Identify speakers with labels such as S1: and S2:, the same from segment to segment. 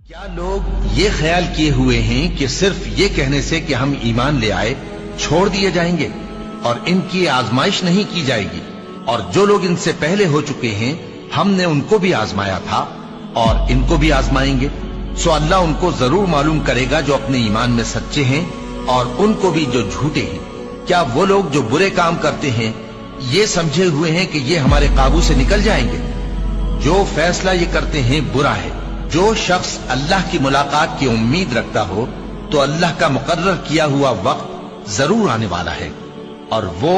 S1: کیا لوگ یہ خیال کیے ہوئے ہیں کہ صرف یہ کہنے سے کہ ہم ایمان لے آئے چھوڑ دیے جائیں گے اور ان کی آزمائش نہیں کی جائے گی؟ اور جو لوگ ان سے پہلے ہو چکے ہیں ہم نے ان کو بھی آزمایا تھا اور ان کو بھی آزمائیں گے، سو اللہ ان کو ضرور معلوم کرے گا جو اپنے ایمان میں سچے ہیں اور ان کو بھی جو جھوٹے ہیں۔ کیا وہ لوگ جو برے کام کرتے ہیں یہ سمجھے ہوئے ہیں کہ یہ ہمارے قابو سے نکل جائیں گے؟ جو فیصلہ یہ کرتے ہیں برا ہے۔ جو شخص اللہ کی ملاقات کی امید رکھتا ہو تو اللہ کا مقرر کیا ہوا وقت ضرور آنے والا ہے، اور وہ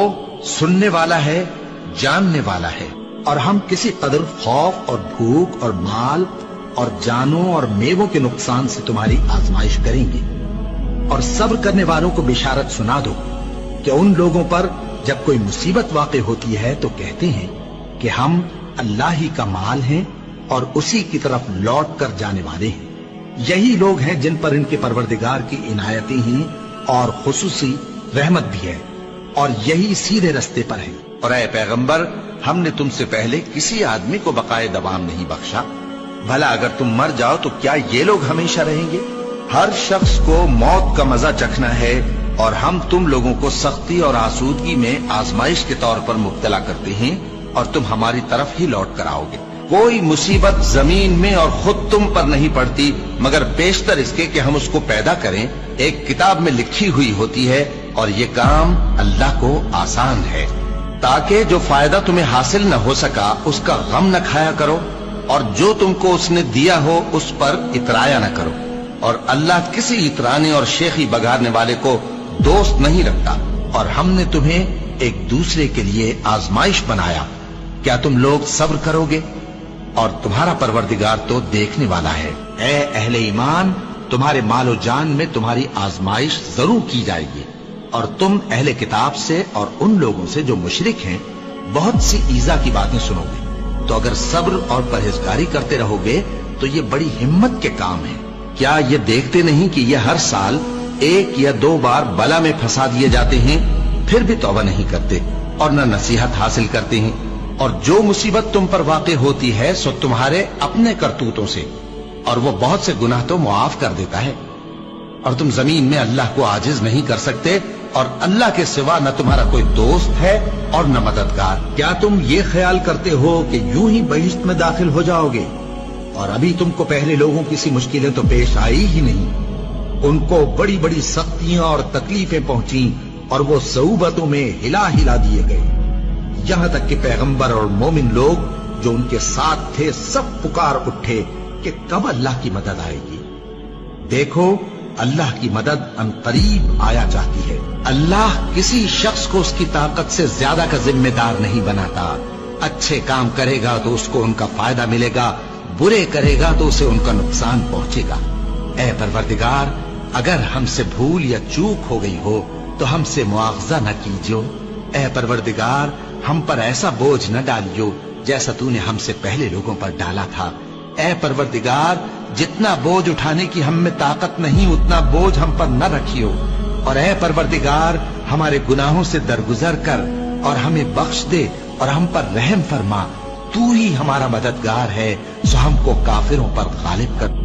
S1: سننے والا ہے، جاننے والا ہے۔
S2: اور ہم کسی قدر خوف اور بھوک اور مال اور جانوں اور میووں کے نقصان سے تمہاری آزمائش کریں گے، اور صبر کرنے والوں کو بشارت سنا دو کہ ان لوگوں پر جب کوئی مصیبت واقع ہوتی ہے تو کہتے ہیں کہ ہم اللہ ہی کا مال ہیں اور اسی کی طرف لوٹ کر جانے والے ہیں۔ یہی لوگ ہیں جن پر ان کے پروردگار کی عنایتیں ہیں اور خصوصی رحمت بھی ہے، اور یہی سیدھے رستے پر ہیں۔
S1: اور اے پیغمبر، ہم نے تم سے پہلے کسی آدمی کو بقائے دوام نہیں بخشا، بھلا اگر تم مر جاؤ تو کیا یہ لوگ ہمیشہ رہیں گے؟ ہر شخص کو موت کا مزہ چکھنا ہے، اور ہم تم لوگوں کو سختی اور آسودگی میں آزمائش کے طور پر مبتلا کرتے ہیں اور تم ہماری طرف ہی لوٹ کر آؤ گے۔ کوئی مصیبت زمین میں اور خود تم پر نہیں پڑتی مگر بیشتر اس کے کہ ہم اس کو پیدا کریں ایک کتاب میں لکھی ہوئی ہوتی ہے، اور یہ کام اللہ کو آسان ہے، تاکہ جو فائدہ تمہیں حاصل نہ ہو سکا اس کا غم نہ کھایا کرو، اور جو تم کو اس نے دیا ہو اس پر اترایا نہ کرو۔ اور اللہ کسی اترانے اور شیخی بگاڑنے والے کو دوست نہیں رکھتا، اور ہم نے تمہیں ایک دوسرے کے لیے آزمائش بنایا، کیا تم لوگ صبر کرو گے؟ اور تمہارا پروردگار تو دیکھنے والا ہے۔
S2: اے اہل ایمان، تمہارے مال و جان میں تمہاری آزمائش ضرور کی جائے گی، اور تم اہل کتاب سے اور ان لوگوں سے جو مشرک ہیں بہت سی ایذا کی باتیں سنو گے، تو اگر صبر اور پرہیزگاری کرتے رہو گے تو یہ بڑی ہمت کے کام ہے۔ کیا یہ دیکھتے نہیں کہ یہ ہر سال 1 یا 2 بار بلا میں پھنسا دیے جاتے ہیں، پھر بھی توبہ نہیں کرتے اور نہ نصیحت حاصل کرتے ہیں؟ اور جو مصیبت تم پر واقع ہوتی ہے سو تمہارے اپنے کرتوتوں سے، اور وہ بہت سے گناہ تو معاف کر دیتا ہے۔ اور تم زمین میں اللہ کو عاجز نہیں کر سکتے، اور اللہ کے سوا نہ تمہارا کوئی دوست ہے اور نہ مددگار۔ کیا تم یہ خیال کرتے ہو کہ یوں ہی بہشت میں داخل ہو جاؤ گے، اور ابھی تم کو پہلے لوگوں کی سی مشکلیں تو پیش آئی ہی نہیں؟ ان کو بڑی بڑی سختیاں اور تکلیفیں پہنچیں، اور وہ صعوبتوں میں ہلا ہلا دیے گئے، یہاں تک کہ پیغمبر اور مومن لوگ جو ان کے ساتھ تھے سب پکار اٹھے کہ کب اللہ کی مدد آئے گی۔ دیکھو، اللہ کی مدد ان قریب آیا چاہتی ہے۔ اللہ کسی شخص کو اس کی طاقت سے زیادہ کا ذمہ دار نہیں بناتا۔ اچھے کام کرے گا تو اس کو ان کا فائدہ ملے گا، برے کرے گا تو اسے ان کا نقصان پہنچے گا۔ اے پروردگار، اگر ہم سے بھول یا چوک ہو گئی ہو تو ہم سے مواخذہ نہ کیجو۔ اے پروردگار، ہم پر ایسا بوجھ نہ ڈالیو جیسا تو نے ہم سے پہلے لوگوں پر ڈالا تھا۔ اے پروردگار، جتنا بوجھ اٹھانے کی ہم میں طاقت نہیں اتنا بوجھ ہم پر نہ رکھیو، اور اے پروردگار ہمارے گناہوں سے درگزر کر اور ہمیں بخش دے اور ہم پر رحم فرما۔ تو ہی ہمارا مددگار ہے، سو ہم کو کافروں پر غالب کر۔